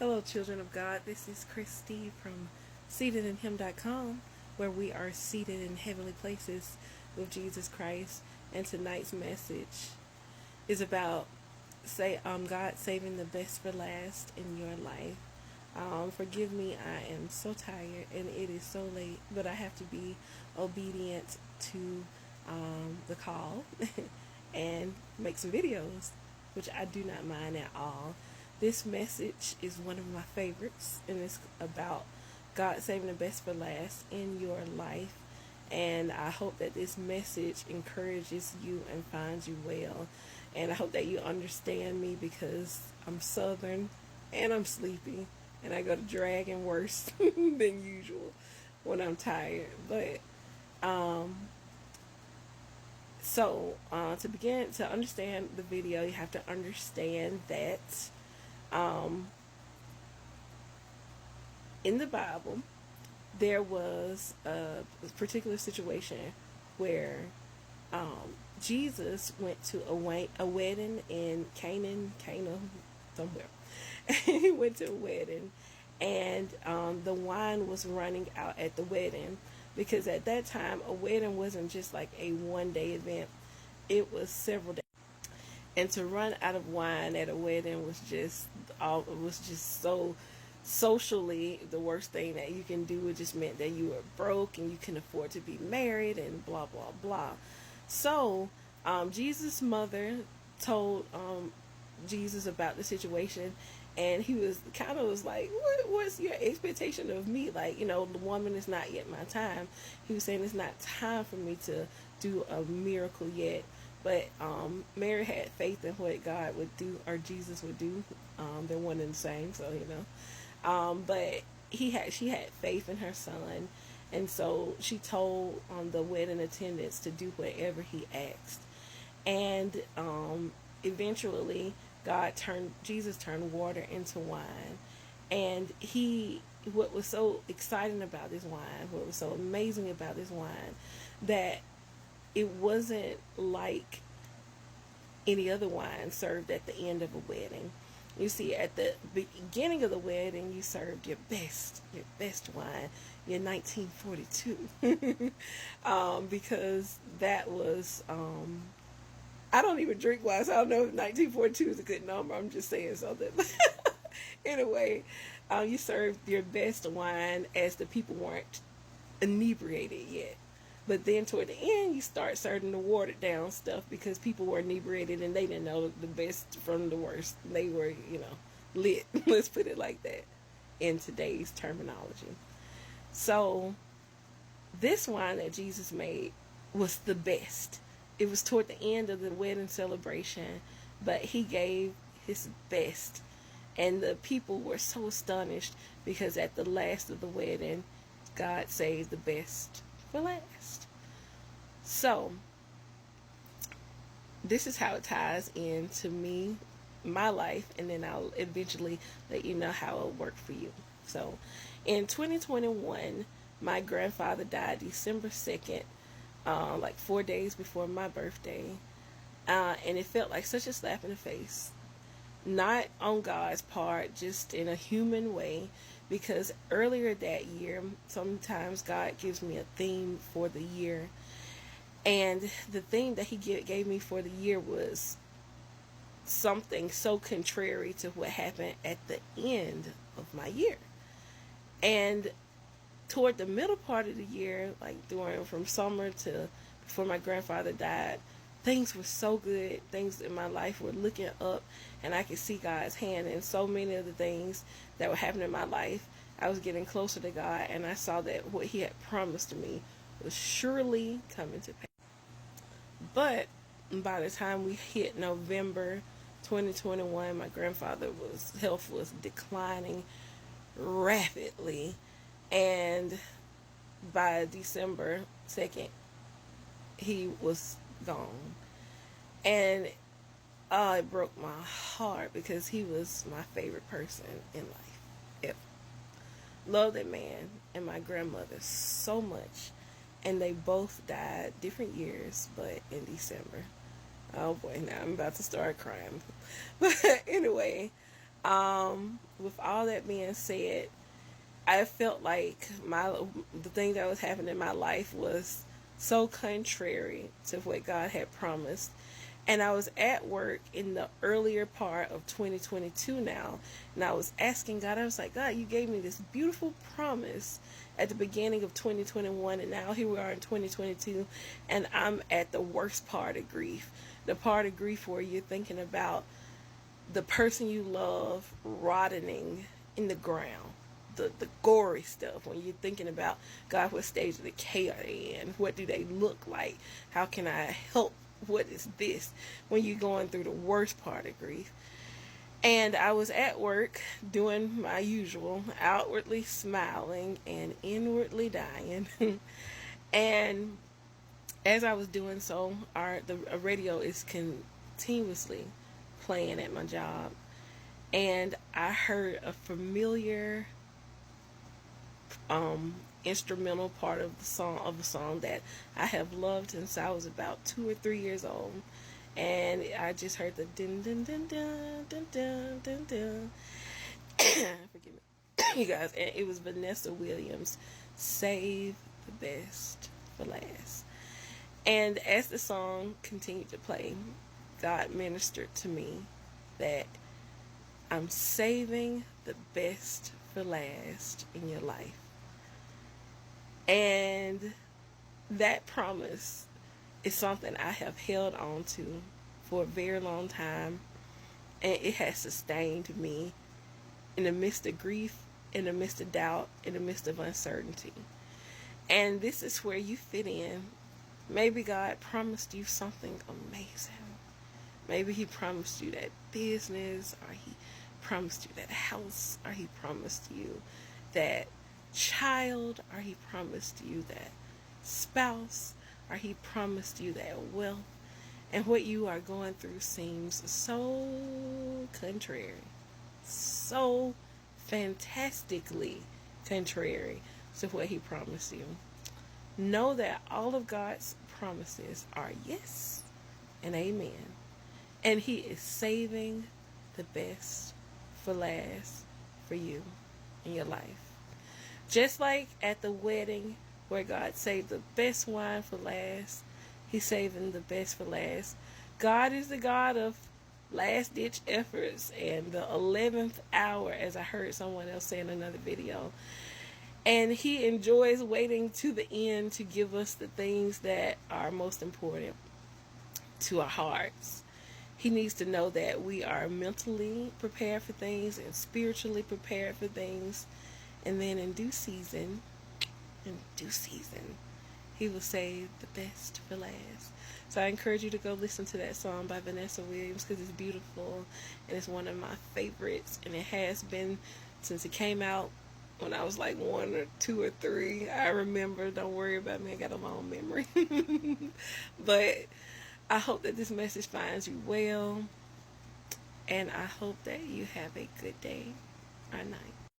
Hello, children of God. This is Christy from SeatedInHim.com, where we are seated in heavenly places with Jesus Christ. And tonight's message is about God saving the best for last in your life. Forgive me, I am so tired and it is so late, but I have to be obedient to the call and make some videos, which I do not mind at all. This message is one of my favorites, and it's about God saving the best for last in your life. And I hope that this message encourages you and finds you well. And I hope that you understand me, because I'm Southern and I'm sleepy and I go to dragging worse than usual when I'm tired. But to begin to understand the video, you have to understand that in the Bible there was a particular situation where Jesus went to a wedding in Cana somewhere. He went to a wedding, and the wine was running out at the wedding, because at that time a wedding wasn't just like a one-day event, it was several days. And to run out of wine at a wedding was just so socially the worst thing that you can do. It just meant that you were broke and you couldn't afford to be married and blah blah blah. So Jesus' mother told Jesus about the situation, and he was like, what's your expectation of me? Like, the woman is not yet my time. He was saying it's not time for me to do a miracle yet. But Mary had faith in what God would do, or Jesus would do. They're one and the same, so but she had faith in her son, and so she told the wedding attendants to do whatever he asked. And eventually, Jesus turned water into wine. And what was so exciting about this wine, what was so amazing about this wine, that it wasn't like any other wine served at the end of a wedding. You see, at the beginning of the wedding, you served your best wine, your 1942, because that was, I don't even drink wine, so I don't know if 1942 is a good number. I'm just saying something. Anyway, you served your best wine as the people weren't inebriated yet. But then toward the end, you start serving the watered down stuff, because people were inebriated and they didn't know the best from the worst. They were, lit. Let's put it like that in today's terminology. So this wine that Jesus made was the best. It was toward the end of the wedding celebration, but he gave his best. And the people were so astonished, because at the last of the wedding, God saved the best for last. So this is how it ties into me, my life, and then I'll eventually let you know how it'll work for you. So in 2021, my grandfather died December 2nd, like 4 days before my birthday, and it felt like such a slap in the face. Not on God's part, just in a human way, because earlier that year, sometimes God gives me a theme for the year, and the theme that he gave me for the year was something so contrary to what happened at the end of my year. And toward the middle part of the year, like from summer to before my grandfather died, things were so good. Things in my life were looking up, and I could see God's hand in so many of the things that were happening in my life. I was getting closer to God, and I saw that what he had promised to me was surely coming to pass. But by the time we hit November 2021, my grandfather's health was declining rapidly, and by December 2nd, he was gone. And it broke my heart, because he was my favorite person in life ever. Love that man and my grandmother so much, and they both died different years, but in December. Oh boy, now I'm about to start crying. But anyway, With all that being said, I felt like the thing that was happening in my life was so contrary to what God had promised. And I was at work in the earlier part of 2022 now, and I was asking God, I was like, God, you gave me this beautiful promise at the beginning of 2021, and now here we are in 2022, and I'm at the worst part of grief. The part of grief where you're thinking about the person you love rotting in the ground, the gory stuff, when you're thinking about, God, what stage of decay are they in? What do they look like? How can I help? What is this? When you're going through the worst part of grief. And I was at work doing my usual, outwardly smiling and inwardly dying. And as I was doing so, the radio is continuously playing at my job, and I heard a familiar instrumental part of the song that I have loved since I was about 2 or 3 years old. And I just heard the dun dun dun dun dun dun dun dun. Forgive me, you guys. And it was Vanessa Williams, "Save the Best for Last." And as the song continued to play, God ministered to me that I'm saving the best for last in your life. And that promise is something I have held on to for a very long time, and it has sustained me in the midst of grief, in the midst of doubt, in the midst of uncertainty. And this is where you fit in. Maybe God promised you something amazing. Maybe He promised you that business, or He promised you that house, or He promised you that child, or He promised you that spouse, or He promised you that wealth. And what you are going through seems so contrary, so fantastically contrary to what He promised you. Know that all of God's promises are yes and amen. And He is saving the best for last for you in your life. Just like at the wedding where God saved the best wine for last, He's saving the best for last. God is the God of last ditch efforts and the 11th hour, as I heard someone else say in another video. And He enjoys waiting to the end to give us the things that are most important to our hearts. He needs to know that we are mentally prepared for things and spiritually prepared for things. And then in due season, He will save the best for last. So I encourage you to go listen to that song by Vanessa Williams, because it's beautiful and it's one of my favorites. And it has been since it came out when I was like 1 or 2 or 3. I remember. Don't worry about me. I got a long memory. But I hope that this message finds you well. And I hope that you have a good day or night.